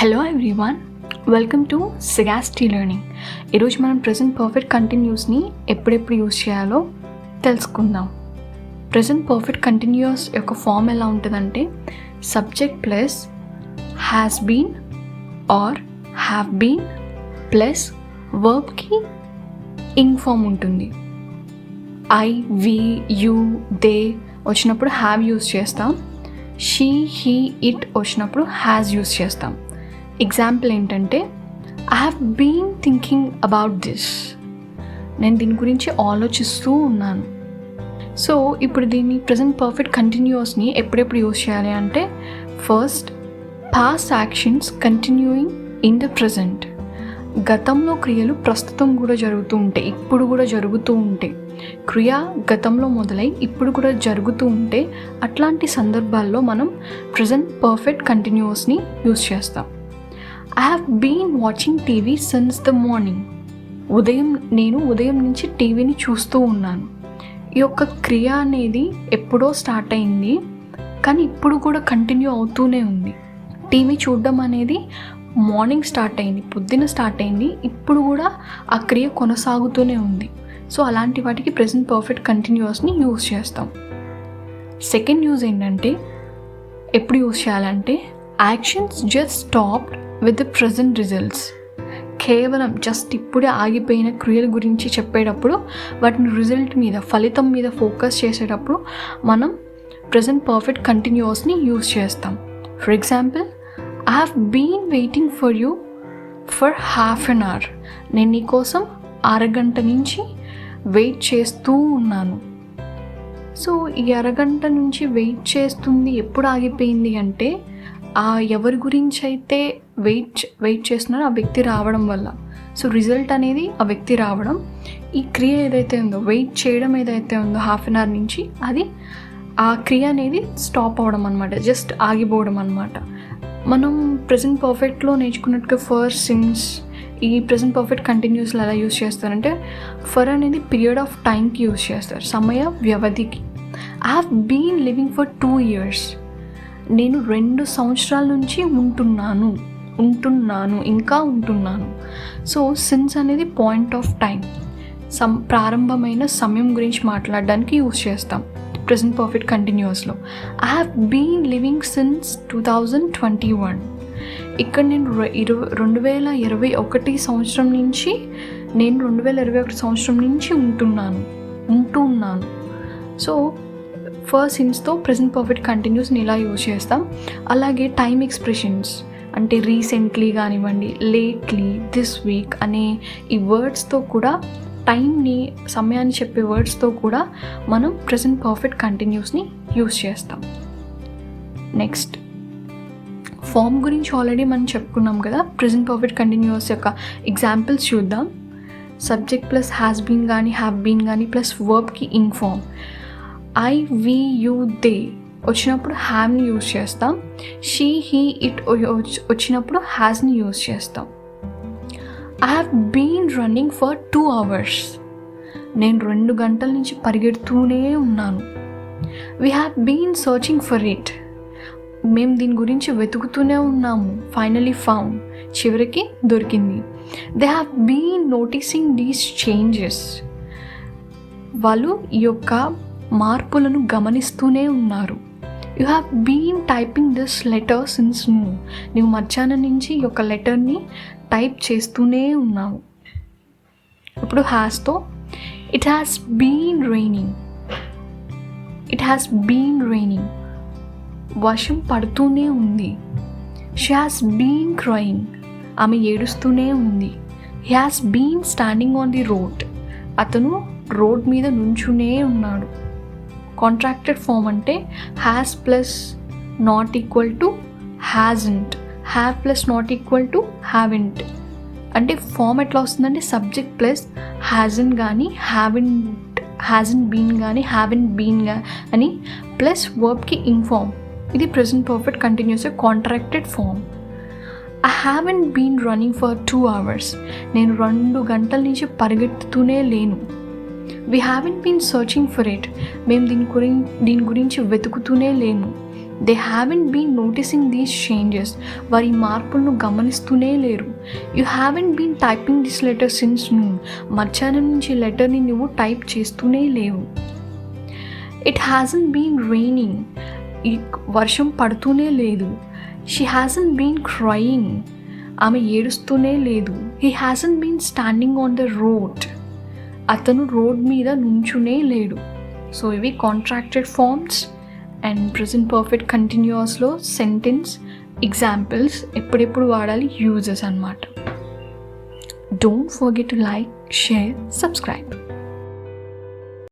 Hello everyone, welcome to Sagacity Learning. ఈరోజు మనం present perfect కంటిన్యూస్ని ఎప్పుడెప్పుడు యూజ్ చేయాలో తెలుసుకుందాం. ప్రెజెంట్ పర్ఫెక్ట్ కంటిన్యూస్ యొక్క ఫామ్ ఎలా ఉంటుందంటే subject plus has been or have been plus వర్బ్కి ఇంగ్ ఫామ్ ఉంటుంది. ఐ, వి, యూ, దే వచ్చినప్పుడు హ్యావ్ యూజ్ చేస్తాం. షీ, హీ, ఇట్ వచ్చినప్పుడు హ్యాస్ యూజ్ చేస్తాం. ఎగ్జాంపుల్ ఏంటంటే I have been thinking about this, నేను దీని గురించి ఆలోచిస్తూ ఉన్నాను. సో ఇప్పుడు దీన్ని ప్రజెంట్ పర్ఫెక్ట్ కంటిన్యూస్ని ఎప్పుడెప్పుడు యూజ్ చేయాలి అంటే first past actions continuing in the present. గతంలో క్రియలు ప్రస్తుతం కూడా జరుగుతూ ఉంటాయి, ఇప్పుడు కూడా జరుగుతూ ఉంటాయి. క్రియ గతంలో మొదలై ఇప్పుడు కూడా జరుగుతూ ఉంటే అట్లాంటి సందర్భాల్లో మనం ప్రజెంట్ పర్ఫెక్ట్ కంటిన్యూస్ని యూజ్ చేస్తాం. I have been watching TV since the morning. నేను ఉదయం నుంచి టీవీని చూస్తూ ఉన్నాను. ఈ యొక్క క్రియ అనేది ఎప్పుడో స్టార్ట్ అయింది కానీ ఇప్పుడు కూడా కంటిన్యూ అవుతూనే ఉంది. టీవీ చూడడం అనేది మార్నింగ్ స్టార్ట్ అయింది, పొద్దున స్టార్ట్ అయింది, ఇప్పుడు కూడా ఆ క్రియ కొనసాగుతూనే ఉంది. సో అలాంటి వాటికి ప్రెజెంట్ పర్ఫెక్ట్ కంటిన్యూస్ని యూజ్ చేస్తాం. సెకండ్ యూజ్ ఏంటంటే ఎప్పుడు యూజ్ చేయాలంటే actions just stopped with the present results. కేవలం జస్ట్ ఇప్పుడే ఆగిపోయిన క్రియల గురించి చెప్పేటప్పుడు వాటిని రిజల్ట్ మీద, ఫలితం మీద ఫోకస్ చేసేటప్పుడు మనం ప్రెజెంట్ పర్ఫెక్ట్ కంటిన్యూస్ని యూజ్ చేస్తాం. For example, I have been waiting for you for half an hour. నేను నీ కోసం అరగంట నుంచి వెయిట్ చేస్తూ ఉన్నాను. సో ఈ అరగంట నుంచి వెయిట్ చేస్తుంది ఎప్పుడు ఆగిపోయింది అంటే ఎవరి గురించి అయితే వెయిట్ చేస్తున్నారో ఆ వ్యక్తి రావడం వల్ల. సో రిజల్ట్ అనేది ఆ వ్యక్తి రావడం, ఈ క్రియ ఏదైతే ఉందో, వెయిట్ చేయడం ఏదైతే ఉందో హాఫ్ అన్ అవర్ నుంచి, అది ఆ క్రియ అనేది స్టాప్ అవ్వడం అనమాట, జస్ట్ ఆగిపోవడం అనమాట. మనం ప్రెజెంట్ పర్ఫెక్ట్లో నేర్చుకున్నట్టుగా ఫర్, సిన్స్, ఈ ప్రెజెంట్ పర్ఫెక్ట్ కంటిన్యూస్లో ఎలా యూజ్ చేస్తారంటే ఫర్ అనేది పీరియడ్ ఆఫ్ టైంకి యూజ్ చేస్తారు, సమయ వ్యవధికి. I have been living for 2 years. నేను 2 సంవత్సరాల నుంచి ఉంటున్నాను, ఇంకా ఉంటున్నాను. సో సిన్స్ అనేది పాయింట్ ఆఫ్ టైం, ప్రారంభమైన సమయం గురించి మాట్లాడడానికి యూజ్ చేస్తాం ప్రెజెంట్ పర్ఫెక్ట్ కంటిన్యూస్లో. I have been living since 2021. ఇక్కడ నేను 2021 సంవత్సరం నుంచి, నేను 2021 సంవత్సరం నుంచి ఉంటున్నాను. సో ఫస్ట్ సిన్స్తో ప్రెజెంట్ పర్ఫెక్ట్ కంటిన్యూస్ని ఇలా యూజ్ చేస్తాం. అలాగే టైమ్ ఎక్స్ప్రెషన్స్ అంటే రీసెంట్లీ కానివ్వండి, లేట్లీ, దిస్ వీక్ అనే ఈ వర్డ్స్తో కూడా, టైంని, సమయాన్ని చెప్పే వర్డ్స్తో కూడా మనం ప్రెజెంట్ పర్ఫెక్ట్ కంటిన్యూస్ని యూజ్ చేస్తాం. నెక్స్ట్ ఫామ్ గురించి ఆల్రెడీ మనం చెప్పుకున్నాం కదా. ప్రెజెంట్ పర్ఫెక్ట్ కంటిన్యూస్ యొక్క ఎగ్జాంపుల్స్ చూద్దాం. సబ్జెక్ట్ ప్లస్ హ్యాస్ బీన్ కానీ, హ్యావ్ బీన్ కానీ ప్లస్ వర్బ్కి ing form. I, we, you, they వచ్చినప్పుడు హ్యావ్ని యూజ్ చేస్తాం. షీ, హీ, ఇట్ వచ్చినప్పుడు హ్యాస్ని యూజ్ చేస్తాం. I have been running for 2 hours. నేను 2 గంటల నుంచి పరిగెడుతూనే ఉన్నాను. We have been searching for it. మేము దీని గురించి వెతుకుతూనే ఉన్నాము. ఫైనలీ ఫౌండ్, చివరికి దొరికింది. They have been noticing these changes. వాళ్ళు ఈ యొక్క మార్పులను గమనిస్తూనే ఉన్నారు. You have been typing this letter since noon. నువ్వు మధ్యాహ్నం నుంచి ఈ యొక్క లెటర్ని టైప్ చేస్తూనే ఉన్నావు. ఇప్పుడు హ్యాస్తో ఇట్ హ్యాస్ బీన్ రైనింగ్. వర్షం పడుతూనే ఉంది. She has been crying. ఆమె ఏడుస్తూనే ఉంది. He has been standing on the road. అతను రోడ్ మీద నుంచునే ఉన్నాడు. కాంట్రాక్టెడ్ ఫామ్ అంటే has plus not equal to hasn't, have plus not equal to haven't. అంటే ఫామ్ ఎట్లా వస్తుందంటే సబ్జెక్ట్ ప్లస్ హ్యాజన్ కానీ, హ్యాజన్ బీన్ కానీ, హ్యావెంట్ బీన్ అని ప్లస్ వర్బ్కి ఇన్ ఫామ్. ఇది present perfect continuous contracted form. I haven't been running for 2 hours. నేను 2 గంటల నుంచి పరిగెత్తుతూనే లేను. We haven't been searching for it. మేము దీని గురించి వెతుకుతూనే లేము. They haven't been noticing these changes. వారి మార్పులను గమనిస్తూనే లేరు. You haven't been typing this letter since noon. మధ్యాహ్నం నుంచి లెటర్ని నువ్వు టైప్ చేస్తూనే లేవు. It hasn't been raining. ఈ వర్షం పడుతూనే లేదు. She hasn't been crying. ఆమె ఏడుస్తూనే లేదు. He hasn't been standing on the road. అతను రోడ్ మీద నుంచునే లేడు. సో ఇవి contracted forms and present perfect కంటిన్యూస్లో సెంటెన్స్ ఎగ్జాంపుల్స్ ఎప్పుడెప్పుడు వాడాలి యూజెస్ అన్నమాట. Don't forget to like, share, subscribe.